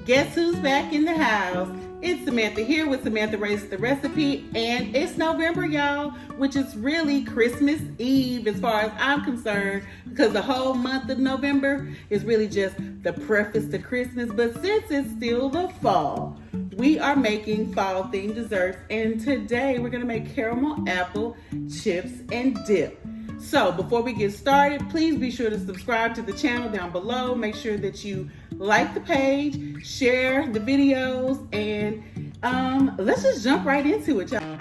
Guess who's back in the house? It's Samantha here with Samantha Raises the Recipe, and it's November, y'all, which is really Christmas Eve as far as I'm concerned, because the whole month of November is really just the preface to Christmas. But since it's still the fall, we are making fall themed desserts, and today we're gonna make caramel apple chips and dip. So before we get started, please be sure to subscribe to the channel down below. Make sure that you like the page, share the videos, and let's just jump right into it, y'all.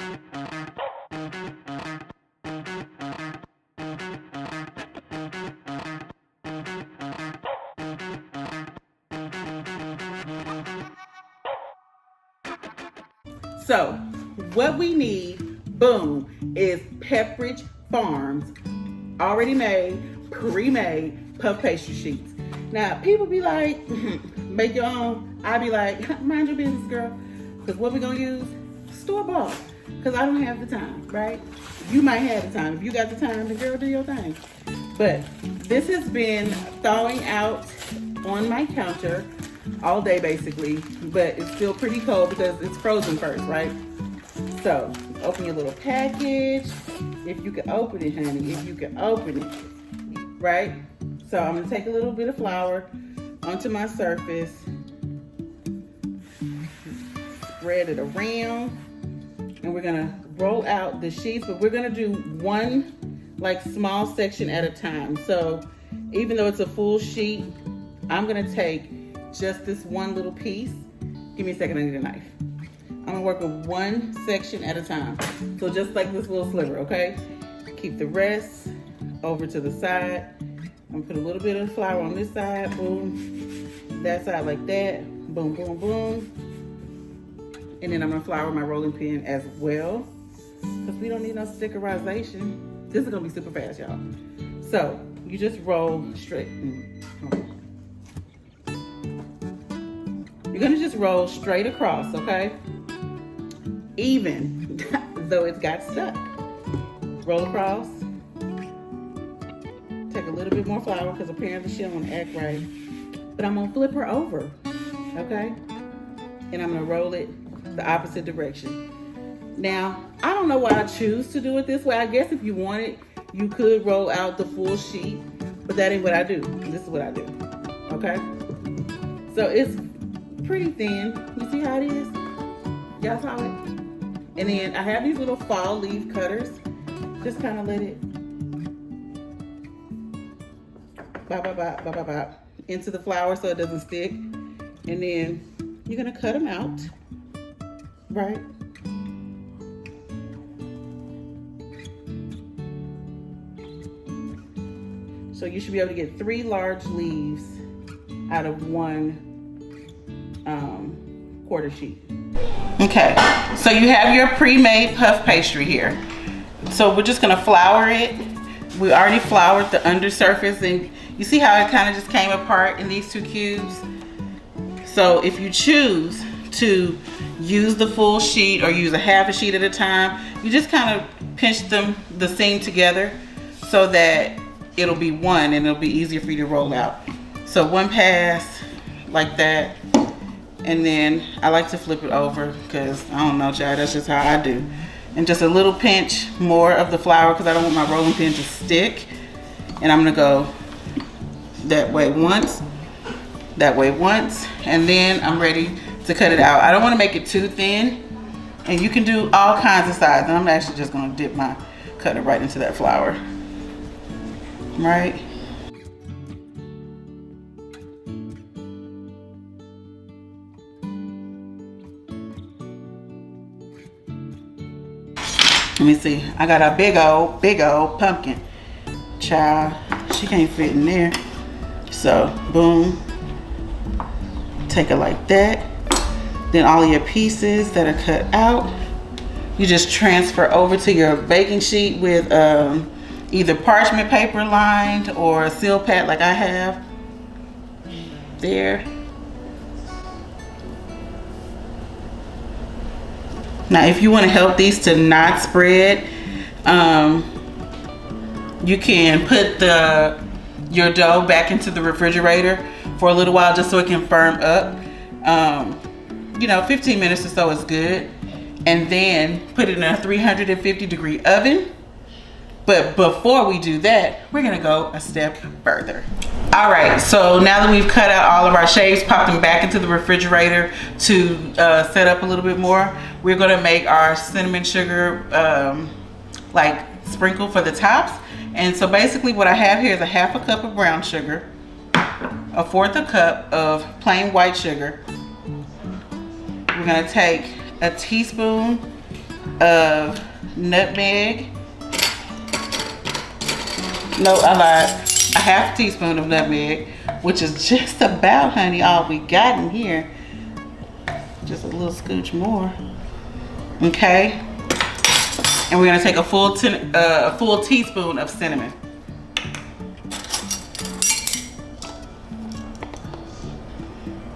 So what we need, boom, is Pepperidge Farms already made, pre-made puff pastry sheets. Now, people be like, make your own. I be like, mind your business, girl. Because what we gonna use? Store-bought. Because I don't have the time, right? You might have the time. If you got the time, then girl, do your thing. But this has been thawing out on my counter all day, basically. But it's still pretty cold because it's frozen first, right? So, open your little package. If you can open it, honey. If you can open it, right? So I'm gonna take a little bit of flour onto my surface, spread it around, and we're gonna roll out the sheets, but we're gonna do one like small section at a time. So even though it's a full sheet, I'm gonna take just this one little piece. Give me a second, I need a knife. I'm gonna work with one section at a time. So just like this little sliver, okay? Keep the rest over to the side. I'm gonna put a little bit of flour on this side, boom. That side like that, boom, boom, boom. And then I'm gonna flour my rolling pin as well, because we don't need no stickerization. This is gonna be super fast, y'all. So you just roll straight. You're gonna just roll straight across, okay? Even though it's got stuck. Roll across. Take a little bit more flour because apparently she don't want to act right. But I'm gonna flip her over, okay? And I'm gonna roll it the opposite direction. Now, I don't know why I choose to do it this way. I guess if you wanted, you could roll out the full sheet, but that ain't what I do. This is what I do, okay? So it's pretty thin. You see how it is? Y'all saw it? And then I have these little fall leaf cutters. Just kind of let it bop, bop, bop, bop, bop, bop, into the flour so it doesn't stick. And then you're gonna cut them out, right? So you should be able to get 3 large leaves out of one quarter sheet. Okay, so you have your pre-made puff pastry here. So we're just gonna flour it. We already floured the undersurface, and you see how it kind of just came apart in these 2 cubes? So if you choose to use the full sheet or use a half a sheet at a time, you just kind of pinch them, the seam together, so that it'll be one and it'll be easier for you to roll out. So one pass like that, and then I like to flip it over because I don't know, child, that's just how I do. And just a little pinch more of the flour because I don't want my rolling pin to stick. And I'm gonna go that way once, and then I'm ready to cut it out. I don't wanna make it too thin, and you can do all kinds of sizes. And I'm actually just gonna dip my cutter right into that flour, right? Let me see. I got a big old pumpkin. Child, she can't fit in there. So, boom. Take it like that. Then all of your pieces that are cut out, you just transfer over to your baking sheet with either parchment paper lined or a seal pad like I have. There. Now, if you want to help these to not spread, you can put your dough back into the refrigerator for a little while just so it can firm up. You know, 15 minutes or so is good. And then put it in a 350-degree oven. But before we do that, we're gonna go a step further. All right, so now that we've cut out all of our shapes, popped them back into the refrigerator to set up a little bit more, we're gonna make our cinnamon sugar like sprinkle for the tops. And so basically what I have here is a 1/2 cup of brown sugar, 1/4 cup of plain white sugar. We're gonna take a teaspoon of nutmeg. No, I lied. A 1/2 teaspoon of nutmeg, which is just about, honey, all we got in here. Just a little scooch more. Okay. And we're gonna take a full teaspoon of cinnamon.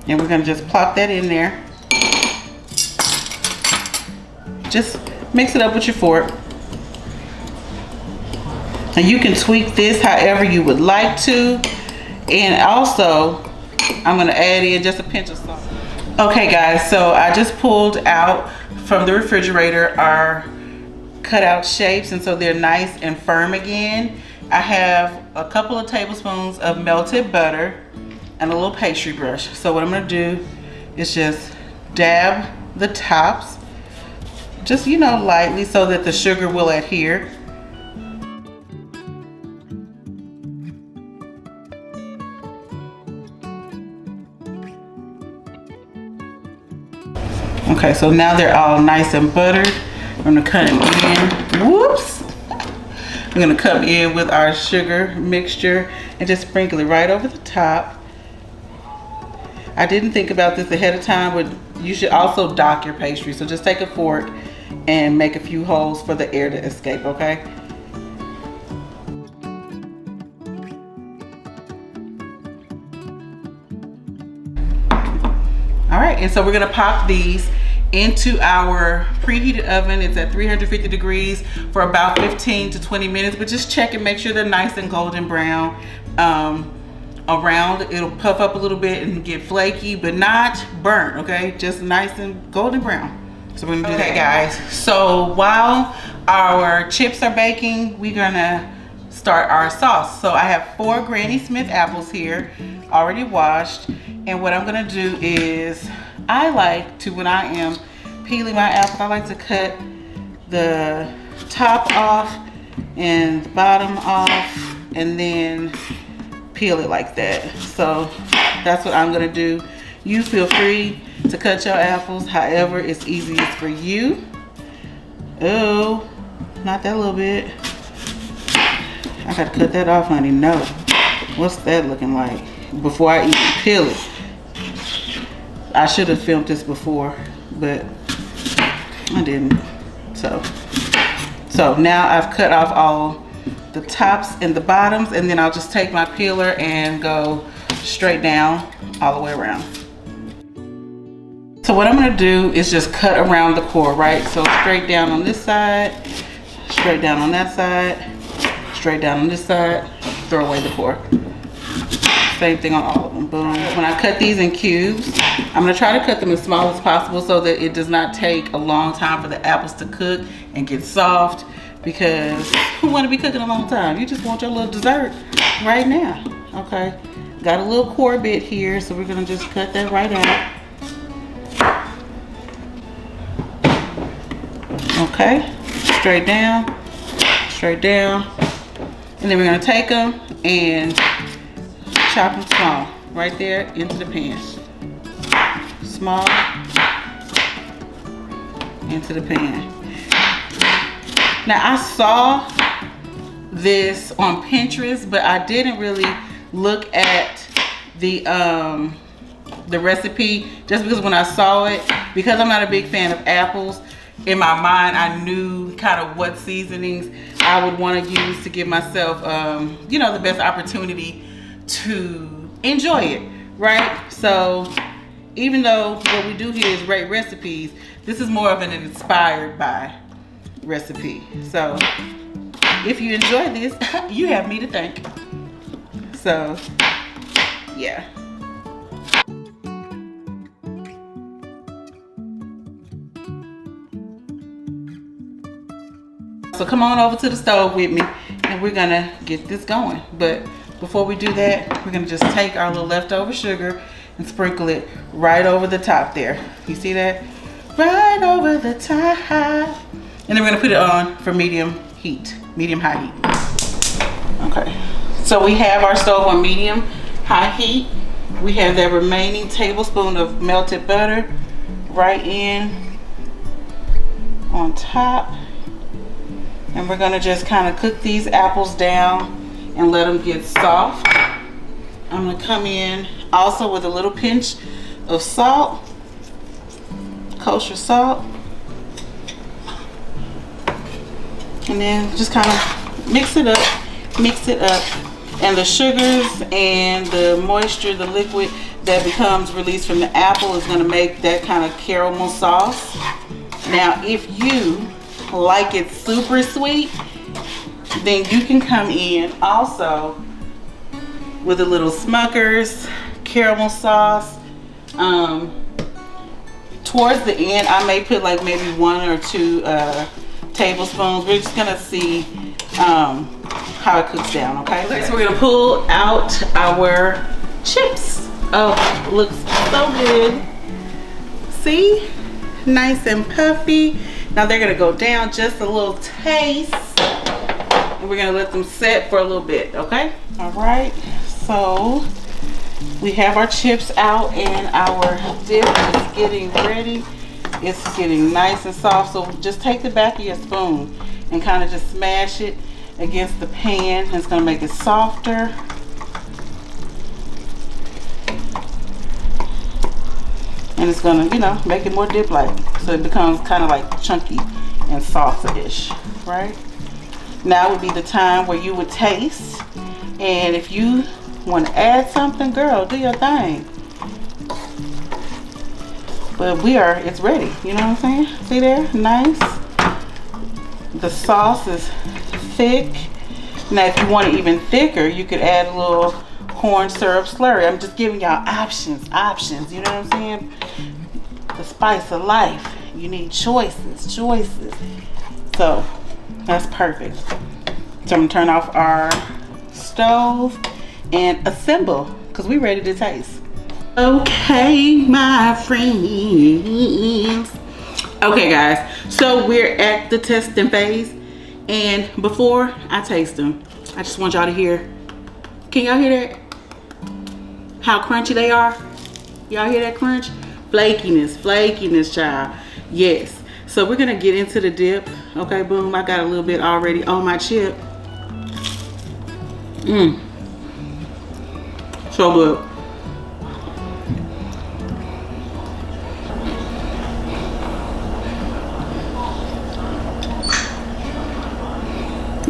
And we're gonna just plop that in there. Just mix it up with your fork. And you can tweak this however you would like to. And also, I'm gonna add in just a pinch of salt. Okay guys, so I just pulled out from the refrigerator our cut out shapes, and so they're nice and firm again. I have a couple of tablespoons of melted butter and a little pastry brush. So what I'm gonna do is just dab the tops, just, you know, lightly so that the sugar will adhere. Okay, so now they're all nice and buttered. I'm gonna cut them in. Whoops! I'm gonna come in with our sugar mixture and just sprinkle it right over the top. I didn't think about this ahead of time, but you should also dock your pastry. So just take a fork and make a few holes for the air to escape, okay? All right, and so we're gonna pop these into our preheated oven. It's at 350 degrees for about 15 to 20 minutes, but just check and make sure they're nice and golden brown. Around, it'll puff up a little bit and get flaky, but not burnt, okay? Just nice and golden brown. So we're gonna do that, guys. So while our chips are baking, we're gonna start our sauce. So I have 4 Granny Smith apples here, already washed. And what I'm gonna do is, I like to, when I am peeling my apples, I like to cut the top off and the bottom off, and then peel it like that. So that's what I'm gonna do. You feel free to cut your apples however is easiest for you. Oh, not that little bit. I gotta cut that off, honey. No. What's that looking like? Before I even peel it. I should have filmed this before, but I didn't. So now I've cut off all the tops and the bottoms, and then I'll just take my peeler and go straight down all the way around. So what I'm gonna do is just cut around the core, right? So straight down on this side, straight down on that side, straight down on this side, throw away the core. Same thing on all of them, boom. When I cut these in cubes, I'm gonna try to cut them as small as possible so that it does not take a long time for the apples to cook and get soft, because who wanna be cooking a long time? You just want your little dessert right now, okay? Got a little core bit here, so we're gonna just cut that right out. Okay, straight down, and then we're gonna take them and chop them small, right there into the pan. Small, into the pan. Now I saw this on Pinterest, but I didn't really look at the recipe, just because when I saw it, because I'm not a big fan of apples, in my mind I knew kind of what seasonings I would want to use to give myself you know, the best opportunity to enjoy it, right? So even though what we do here is rate recipes, this is more of an inspired by recipe. So if you enjoy this, you have me to thank. So yeah. So come on over to the stove with me and we're gonna get this going. But before we do that, we're gonna just take our little leftover sugar and sprinkle it right over the top there. You see that? Right over the top. And then we're gonna put it on for medium high heat. Okay, so we have our stove on medium high heat. We have that remaining tablespoon of melted butter right in on top. And we're gonna just kind of cook these apples down and let them get soft. I'm gonna come in also with a little pinch of salt, kosher salt. And then just kind of mix it up. And the sugars and the moisture, the liquid that becomes released from the apple is gonna make that kind of caramel sauce. Now, if you like it super sweet, then you can come in also with a little Smucker's caramel sauce. Towards the end, I may put like maybe 1 or 2 tablespoons. We're just gonna see how it cooks down, okay? So we're gonna pull out our chips. Oh, looks so good. See? Nice and puffy. Now they're gonna go down just a little taste. And we're gonna let them set for a little bit, okay? All right, so we have our chips out and our dip is getting ready. It's getting nice and soft, so just take the back of your spoon and kind of just smash it against the pan. It's gonna make it softer. And it's gonna, you know, make it more dip-like. So it becomes kind of like chunky and salsa-ish, right? Now would be the time where you would taste. And if you want to add something, girl, do your thing. But it's ready, you know what I'm saying? See there, nice. The sauce is thick. Now if you want it even thicker, you could add a little corn syrup slurry. I'm just giving y'all options, you know what I'm saying? The spice of life. You need choices. So that's perfect. So I'm gonna turn off our stove and assemble, because we're ready to taste. Okay, my friends. Okay, guys, so we're at the testing phase, and before I taste them, I just want y'all to hear, can y'all hear that? How crunchy they are? Y'all hear that crunch? Flakiness, child. Yes. So we're gonna get into the dip. Okay, boom, I got a little bit already on my chip. So good.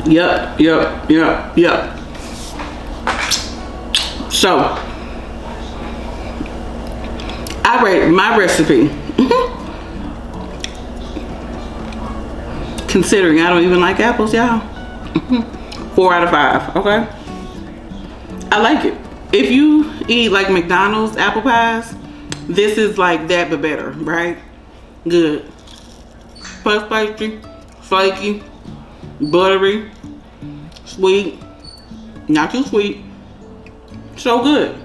Yep. So I rate my recipe, considering I don't even like apples, y'all, 4 out of 5, okay? I like it. If you eat like McDonald's apple pies, this is like that but better, right? Good. Puff pastry, flaky, buttery, sweet, not too sweet. So good.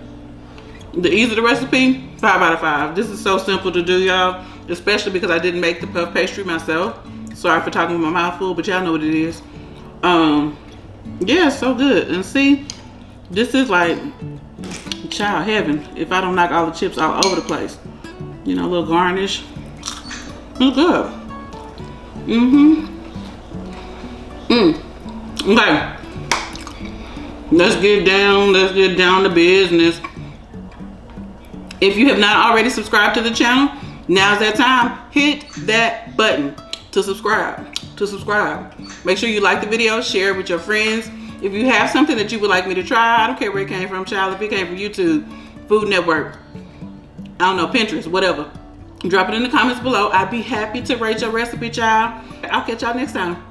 The ease of the recipe, 5 out of 5. This is so simple to do, y'all, especially because I didn't make the puff pastry myself. Sorry for talking with my mouth full, but y'all know what it is. Yeah, so good. And see, this is like child heaven if I don't knock all the chips all over the place. You know, a little garnish. It's good. Okay. Let's get down to business. If you have not already subscribed to the channel, now's that time. Hit that button to subscribe. Make sure you like the video, share it with your friends. If you have something that you would like me to try, I don't care where it came from, child. If it came from YouTube, Food Network, I don't know, Pinterest, whatever, drop it in the comments below. I'd be happy to rate your recipe, child. I'll catch y'all next time.